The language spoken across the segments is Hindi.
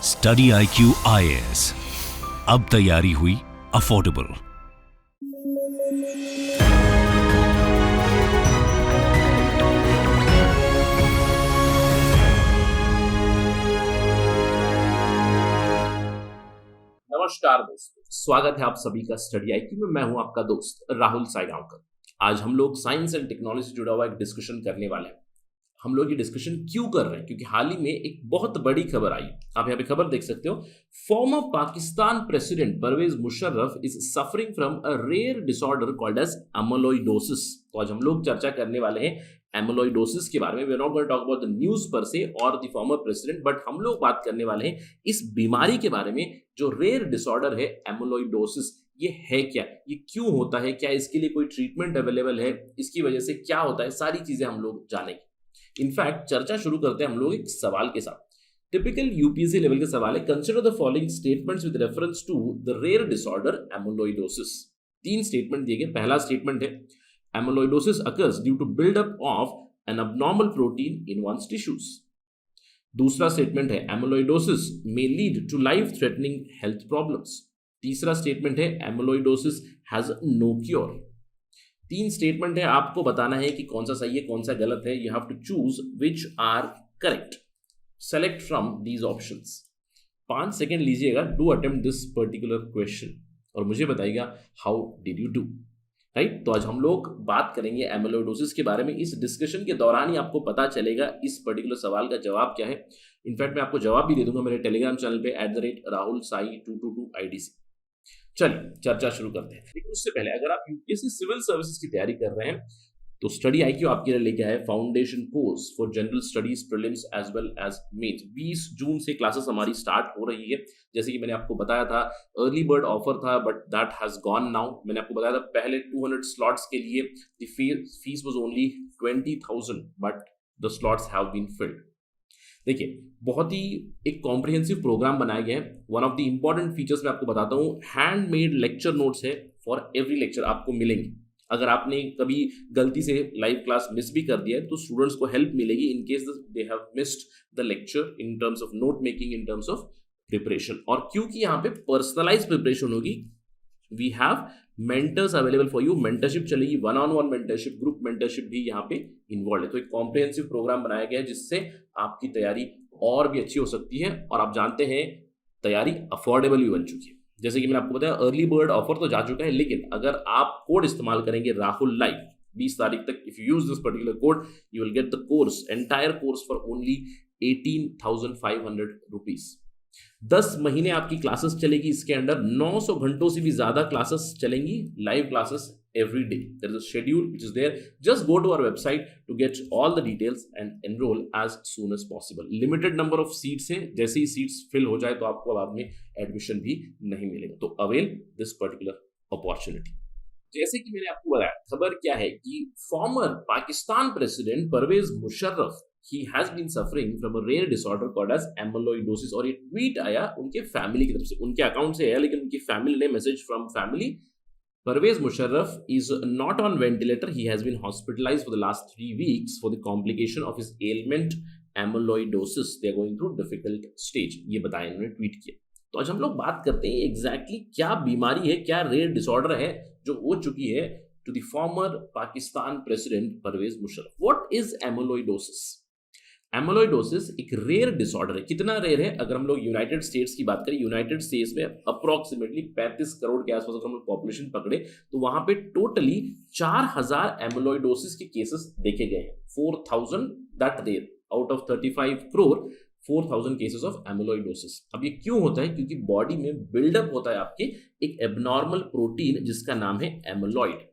स्टडी IQ IAS, अब तैयारी हुई अफोर्डेबल। नमस्कार दोस्तों, स्वागत है आप सभी का स्टडी IQ में। मैं हूं आपका दोस्त राहुल साइगांवकर। आज हम लोग साइंस एंड टेक्नोलॉजी से जुड़ा हुआ एक डिस्कशन करने वाले हैं। हम लोग ये डिस्कशन क्यों कर रहे हैं? क्योंकि हाल ही में एक बहुत बड़ी खबर आई। आप यहाँ पे खबर देख सकते हो। Former Pakistan president Parvez Musharraf is suffering from a rare disorder called as amyloidosis. तो आज हम लोग चर्चा करने वाले हैं एमिलोइडोसिस के बारे में। We are not going to talk about the news पर से और द फॉर्मर प्रेसिडेंट, बट हम लोग बात करने वाले हैं इस बीमारी के बारे में जो रेयर डिसऑर्डर है एमिलोइडोसिस। ये है क्या, ये क्यों होता है, क्या इसके लिए कोई ट्रीटमेंट अवेलेबल है, इसकी वजह से क्या होता है, सारी चीजें हम लोग जानेंगे। इनफैक्ट चर्चा शुरू करते हैं हम लोग एक सवाल के साथ। टिपिकल यूपीएससी लेवल का सवाल है। Consider the following statements with reference to the rare disorder amyloidosis. 3 statement दिए गए। पहला स्टेटमेंट है amyloidosis occurs due to buildup of an abnormal protein in one's tissues. दूसरा स्टेटमेंट है amyloidosis may lead to life threatening health problems. तीसरा स्टेटमेंट है amyloidosis has no cure. 3 statement है, आपको बताना है कि कौन सा सही है कौन सा गलत है। You have to choose which are correct. Select from these options. 5 second लीजिएगा। Do attempt this particular question और मुझे बताइएगा how did you do. Right, तो आज हम लोग बात करेंगे एमिलोइडोसिस के बारे में। इस डिस्कशन के दौरान ही आपको पता चलेगा इस पर्टिकुलर सवाल का जवाब क्या है। इनफैक्ट मैं आपको जवाब भी दे दूंगा मेरे टेलीग्राम चैनल पे @rahulsai222 ID से। चलिए चर्चा शुरू करते हैं। लेकिन उससे पहले अगर आप यूपीएससी सिविल सर्विसेज की तैयारी कर रहे हैं तो स्टडी IQ आपके लिए लेके आया है foundation course for general studies prelims as well as mains. 20 जून से क्लासेस हमारी स्टार्ट हो रही है। जैसे कि मैंने आपको बताया था, अर्ली बर्ड ऑफर था but that has gone now. मैंने आपको बताया था पहले 200 स्लॉट्स के लिए the fees was only 20,000 but the slots have been filled. देखिए, बहुत ही एक कॉम्प्रिहेंसिव प्रोग्राम बनाया गया है। One of the important features मैं आपको बताता हूँ, हैंडमेड लेक्चर नोट्स है फॉर एवरी लेक्चर आपको मिलेंगे। अगर आपने कभी गलती से लाइव क्लास मिस भी कर दिया है तो स्टूडेंट्स को हेल्प मिलेगी in case they have missed the lecture in terms of note making, in terms of preparation. और क्योंकि यहाँ पे पर्सनलाइज प्रिपरेशन होगी, we have mentors available for you. Mentorship चलेगी, 1-on-1 मेंटरशिप, ग्रुप मेंटरशिप भी यहाँ पे इन्वॉल्व है। तो एक कॉम्प्रिहेंसिव प्रोग्राम बनाया गया है जिससे आपकी तैयारी और भी अच्छी हो सकती है। और आप जानते हैं तैयारी अफोर्डेबल भी बन चुकी है। जैसे कि मैंने आपको बताया, अर्ली बर्ड ऑफर तो जा चुका है, लेकिन अगर आप कोड इस्तेमाल करेंगे राहुल लाइव 20 तारीख तक, if you use this particular code you will get the course, entire course for only 18,500 rupees. 10 महीने आपकी क्लासेस चलेगी। इसके अंदर 900 घंटों से भी ज्यादा क्लासेस चलेंगी, live classes every day. There is a schedule which is there. Just go to our website to get all the details and enroll as soon as possible. Limited number of seats है, जैसे ही seats fill हो जाए तो आपको बाद में admission भी नहीं मिलेगा। तो avail this particular opportunity. जैसे कि मैंने आपको बताया, खबर क्या है कि former Pakistan president Parvez Musharraf he has been suffering from a rare disorder called as amyloidosis। और ये ट्वीट आया उनके फैमिली की तरफ से, उनके अकाउंट से है लेकिन उनकी फैमिली ने message from family. Parvez Musharraf is not on ventilator. He has been hospitalized for the last 3 weeks for the complication of his ailment amyloidosis. They are going through difficult stage. ये बताया इन्होंने, ट्वीट किया। तो आज हम लोग बात करते हैं एग्जैक्टली क्या बीमारी है, क्या रेयर डिसऑर्डर है जो हो चुकी है to the former Pakistan president Parvez Musharraf. What is amyloidosis? Amyloidosis एक रेयर डिसऑर्डर है। कितना रेयर है? अगर हम लोग यूनाइटेड स्टेट्स की बात करें, यूनाइटेड स्टेट्स में अप्रोक्सीमेटली 35 करोड़ के आसपास अगर हम लोग पॉपुलेशन पकड़े तो वहां पे टोटली 4000 एमिलोइडोसिस के केसेस देखे गए हैं। 4000 that there out of 35 crore 4000 cases of amyloidosis. अब ये क्यों होता है? क्योंकि बॉडी में बिल्डअप होता है आपके एक एबनॉर्मल प्रोटीन जिसका नाम है एमिलॉइड।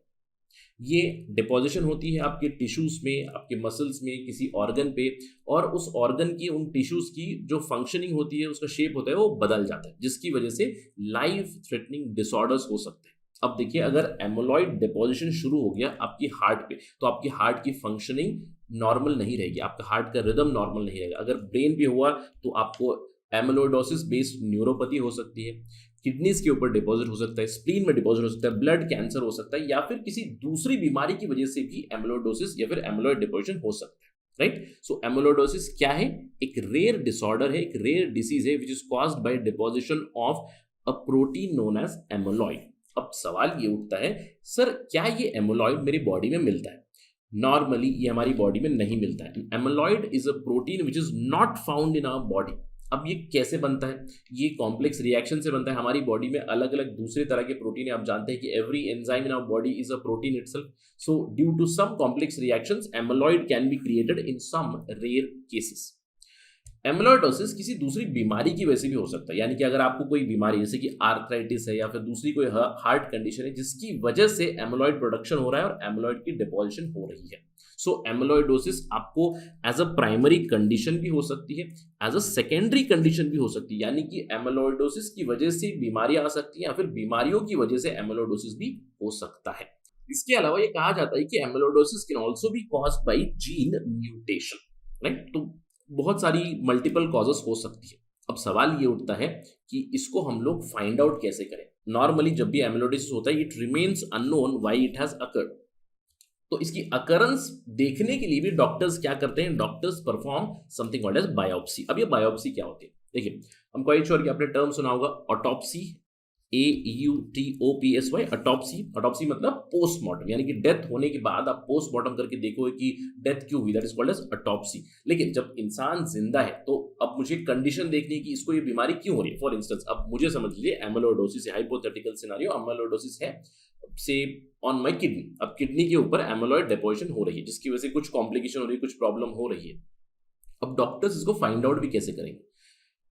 ये डिपोजिशन होती है आपके टिश्यूज में, आपके मसल्स में, किसी ऑर्गन पे, और उस ऑर्गन की, उन टिश्यूज की जो फंक्शनिंग होती है, उसका शेप होता है वो बदल जाता है, जिसकी वजह से लाइफ थ्रेटनिंग डिसऑर्डर्स हो सकते हैं। अब देखिए, अगर एमिलॉइड डिपोजिशन शुरू हो गया आपकी हार्ट पे तो आपकी हार्ट की फंक्शनिंग नॉर्मल नहीं रहेगी, आपका हार्ट का रिदम नॉर्मल नहीं रहेगा। अगर ब्रेन पे हुआ तो आपको एमिलोइडोसिस बेस्ड न्यूरोपैथी हो सकती है, किडनीज के ऊपर डिपॉजिट हो सकता है, स्प्लीन में डिपॉजिट हो सकता है, ब्लड कैंसर हो सकता है, या फिर किसी दूसरी बीमारी की वजह से भी एमिलोइडोसिस या फिर एमिलॉइड डिपोजिशन हो सकता है। राइट। सो एमिलोइडोसिस क्या है? एक रेयर डिसऑर्डर है, एक रेयर डिसीज है which is caused by deposition of a protein known as amyloid. अब सवाल ये उठता है, सर क्या ये एमिलॉइड मेरी बॉडी में मिलता है? नॉर्मली ये हमारी बॉडी में नहीं मिलता है। Amyloid is a protein which is not found in our body. अब ये कैसे बनता है? ये कॉम्प्लेक्स रिएक्शन से बनता है। हमारी बॉडी में अलग अलग दूसरे तरह के प्रोटीन है। आप जानते हैं कि every enzyme in our body is a protein itself. So due to some complex reactions amyloid can be created in some rare cases. Amyloidosis किसी दूसरी बीमारी की वजह से भी हो सकता है, यानी कि अगर आपको कोई बीमारी जैसे कि आर्थराइटिस है या फिर दूसरी कोई हार्ट कंडीशन है जिसकी वजह से एमिलॉइड प्रोडक्शन हो रहा है और एमिलॉइड की डिपोजिशन हो रही है। सो एमिलॉइडोसिस आपको एज अ प्राइमरी कंडीशन भी हो सकती है, एज अ सेकेंडरी कंडीशन भी हो सकती है, यानी कि एमिलॉइडोसिस की वजह से बीमारियां आ सकती हैं या फिर बीमारियों की वजह से एमिलॉइडोसिस भी हो सकता है। इसके अलावा ये कहा जाता है कि amyloidosis can also be caused by gene mutation, right. तो बहुत सारी मल्टीपल कॉजेस हो सकती है। अब सवाल ये उठता है कि इसको हम लोग फाइंड आउट कैसे करें। नॉर्मली जब भी एमिलॉइडोसिस होता है it remains unknown why it has occurred. तो इसकी अकरेंस देखने के लिए भी डॉक्टर्स क्या करते हैं? Doctors perform something called as biopsy. अब ये बायोप्सी क्या होती है? देखिए, हम क्वाइट श्योर कि आपने टर्म सुना होगा ऑटोप्सी, AUTOPSY, ऑटोप्सी। ऑटोप्सी मतलब पोस्टमार्टम, यानी कि डेथ होने के बाद आप पोस्टमार्टम करके देखोगे कि डेथ क्यों हुई, that is called as autopsy. लेकिन जब इंसान जिंदा है तो अब मुझे कंडीशन देखनी है कि इसको ये बीमारी क्यों हो रही है। फॉर इंस्टेंस अब मुझे समझ लीजिए एमिलॉइडोसिस है, हाइपोथेटिकल सिनेरियो, एमिलॉइडोसिस है से ऑन माई किडनी। अब किडनी के ऊपर एमिलॉइड डिपोजिशन हो रही है जिसकी वजह से कुछ कॉम्प्लिकेशन हो रही है, कुछ प्रॉब्लम हो रही है। अब डॉक्टर्स इसको फाइंड आउट भी कैसे करेंगे?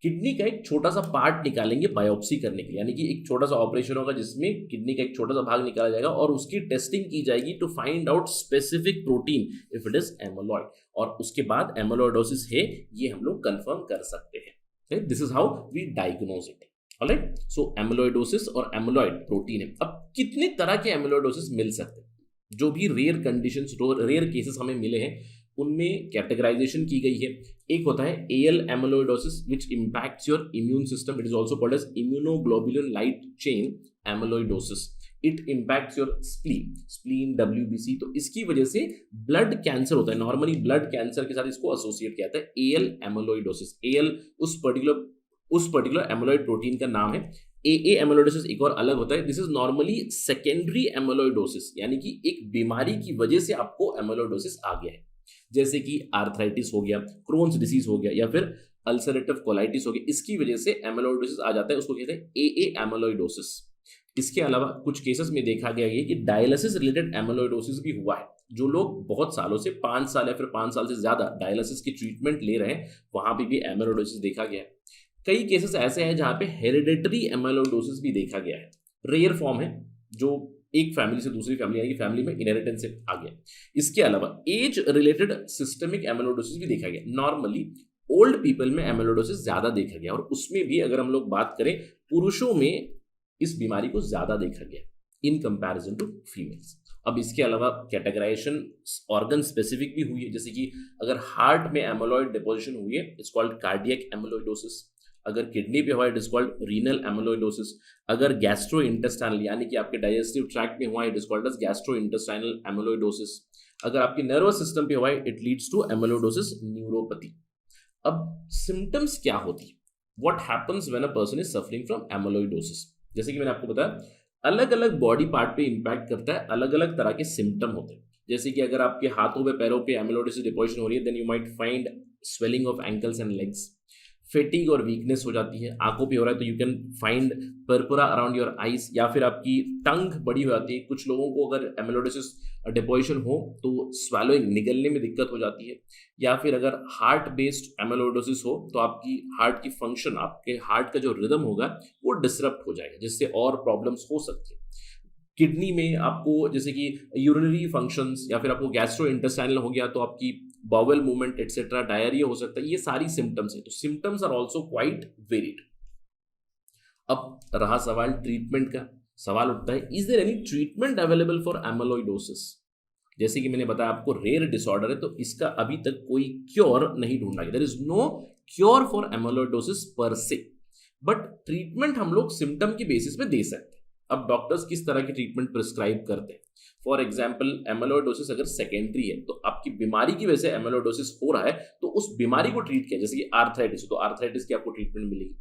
किडनी का एक छोटा सा पार्ट निकालेंगे बायोप्सी करने के लिए, यानी कि एक छोटा सा ऑपरेशन होगा जिसमें किडनी का एक छोटा सा भाग निकाला जाएगा और उसकी टेस्टिंग की जाएगी to find out specific protein if it is amyloid, और उसके बाद एमिलॉइडोसिस है ये हम लोग कंफर्म कर सकते हैं। This is how we diagnose it. Alright, so amyloidosis और एमिलॉइड प्रोटीन है। अब कितने तरह के एमिलॉइडोसिस मिल सकते हैं? जो भी रेयर कंडीशंस, रेयर केसेस हमें मिले हैं उनमें कैटेगराइजेशन की गई है। एक होता है AL amyloidosis which impacts your immune system, it is also called as immunoglobulin light chain amyloidosis. It impacts your spleen WBC। तो इसकी वजह से ब्लड कैंसर होता है। नॉर्मली ब्लड कैंसर के साथ इसको एसोसिएट किया जाता है AL एमिलॉइडोसिस। AL उस पर्टिकुलर एमिलॉइड प्रोटीन का नाम है। AA एमिलॉइडोसिस एक और अलग होता है। दिस इज नॉर्मली सेकेंडरी एमिलॉइडोसिस, यानी कि एक बीमारी की वजह से आपको एमिलॉइडोसिस आ गया है, जैसे कि आर्थराइटिस हो गया, क्रोन्स डिसीज हो गया या फिर अल्सरेटिव कोलाइटिस हो गया। इसकी वजह से एमिलॉइडोसिस आ जाता है, उसको कहते हैं AA एमिलॉइडोसिस। इसके अलावा कुछ केसेस में देखा गया है कि डायलिसिस रिलेटेड एमिलॉइडोसिस भी हुआ है। जो लोग बहुत सालों से 5 साल या फिर 5 साल से ज्यादा डायलिसिस की ट्रीटमेंट ले रहे हैं वहां पे भी एमिलॉइडोसिस देखा गया है। कई केसेस ऐसे हैं जहां पे हेरिडेटरी एमिलॉइडोसिस भी देखा गया है। रेयर फॉर्म है जो एक फैमिली से दूसरी फैमिली, यानी कि फैमिली में इनहेरिटेंस से आ गया। इसके अलावा एज रिलेटेड सिस्टमिक एमिलॉइडोसिस भी देखा गया। नॉर्मली ओल्ड पीपल में एमिलॉइडोसिस ज्यादा देखा गया और उसमें भी अगर हम लोग बात करें पुरुषों में इस बीमारी को ज्यादा देखा गया इन कंपैरिजन टू फीमेल्स। अब इसके अलावा कैटेगराइजेशन ऑर्गन स्पेसिफिक भी हुई है, जैसे कि अगर हार्ट में एमिलॉइड डिपोजिशन हुई है इट्स कॉल्ड कार्डियक एमिलॉइडोसिस। अगर किडनी पे हुआ है इट इज कॉल्ड रीनल एमिलॉइडोसिस। अगर गैस्ट्रो इंटेस्टाइनल यानी कि आपके डाइजेस्टिव ट्रैक्ट में हुआ है it is called as gastrointestinal amyloidosis. अगर आपके नर्वस सिस्टम पे हुआ है it leads to amyloidosis neuropathy. अब सिम्टम्स क्या होती है? What happens when a person is suffering from amyloidosis? जैसे कि मैंने आपको बताया अलग अलग बॉडी पार्ट पे इंपैक्ट करता है, अलग अलग तरह के सिम्टम होते हैं। जैसे कि अगर आपके हाथों पे पैरों पे एमिलॉइडोसिस डिपोजिशन हो रही है then you might find swelling of ankles and legs. Fatigue और वीकनेस हो जाती है। आंखों पे हो रहा है तो you can find purpura around your eyes, या फिर आपकी टंग बड़ी हो जाती है। कुछ लोगों को अगर एमिलॉइडोसिस डिपोजिशन हो तो स्वैलोइंग, निगलने में दिक्कत हो जाती है। या फिर अगर हार्ट बेस्ड एमिलॉइडोसिस हो तो आपकी हार्ट की फंक्शन, आपके हार्ट का जो रिदम होगा वो डिसरप्ट हो जाएगा, जिससे और प्रॉब्लम्स हो सकती है। किडनी में आपको जैसे कि यूरिनरी फंक्शंस या फिर आपको गैस्ट्रो इंटेस्टाइनल हो गया तो आपकी बाउल मूवमेंट एटसेट्रा, डायरिया हो सकता है। ये सारी सिम्टम्स है। तो symptoms are also quite varied. अब रहा सवाल ट्रीटमेंट का। सवाल उठता है is there any treatment available for amyloidosis? जैसे कि मैंने बताया आपको रेयर डिसऑर्डर है तो इसका अभी तक कोई क्योर नहीं ढूंढा गया। There is no cure for amyloidosis per se, but treatment हम लोग सिम्टम के बेसिस पे दे सकते हैं। अब डॉक्टर्स किस तरह की ट्रीटमेंट प्रिस्क्राइब करते हैं? फॉर एग्जाम्पल एमेलोइडोसिस अगर सेकेंडरी है, तो आपकी बीमारी की वजह से एमेलोइडोसिस हो रहा है, तो उस बीमारी को ट्रीट किया, जैसे कि आर्थराइटिस, तो आर्थराइटिस की आपको ट्रीटमेंट मिलेगी।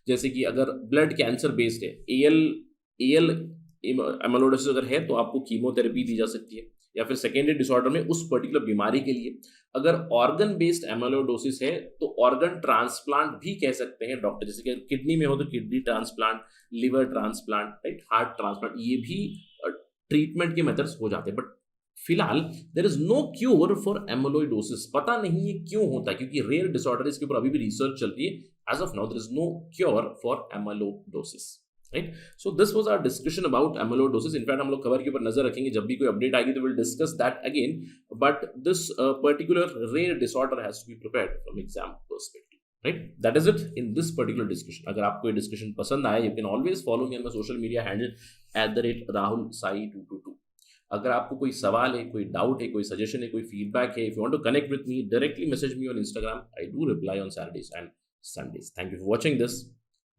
जैसे कि अगर ब्लड कैंसर बेस्ड है, एल एमेलोइडोसिस अगर है, तो आपको कीमोथेरेपी दी जा सकती है, या फिर सेकेंडरी डिसऑर्डर में उस पर्टिकुलर बीमारी के लिए। अगर ऑर्गन बेस्ड एमेलोइडोसिस है, तो ऑर्गन ट्रांसप्लांट भी कह सकते हैं डॉक्टर, जैसे कि किडनी में हो तो kidney transplant, liver transplant, right, heart transplant, ये भी ट्रीटमेंट के मेथड्स हो जाते हैं। बट फिलहाल there is no cure for amyloidosis. पता नहीं है क्यों होता है, क्योंकि रेयर डिसऑर्डर इसके ऊपर अभी भी रिसर्च चल रही है। As of now there is no cure for amyloidosis, right. So this was our discussion about amyloidosis. In fact हम लोग खबर के ऊपर नजर रखेंगे, जब भी कोई अपडेट आएगी तो will discuss that again, but this particular rare disorder has to be prepared from exam perspective, right. That is it in this particular discussion. अगर आपको ये डिस्कशन पसंद आया, you can always follow me on my social media handle @RahulSai222। अगर आपको कोई सवाल है, कोई डाउट है, कोई सजेशन है, कोई फीडबैक है, if you want to connect with me, directly message me on Instagram. I do reply on Saturdays and Sundays. Thank you for watching this.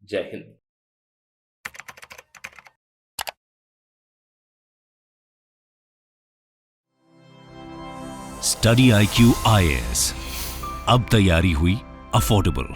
Jai Hind. Study IQ IAS, अब तैयारी हुई अफोर्डेबल।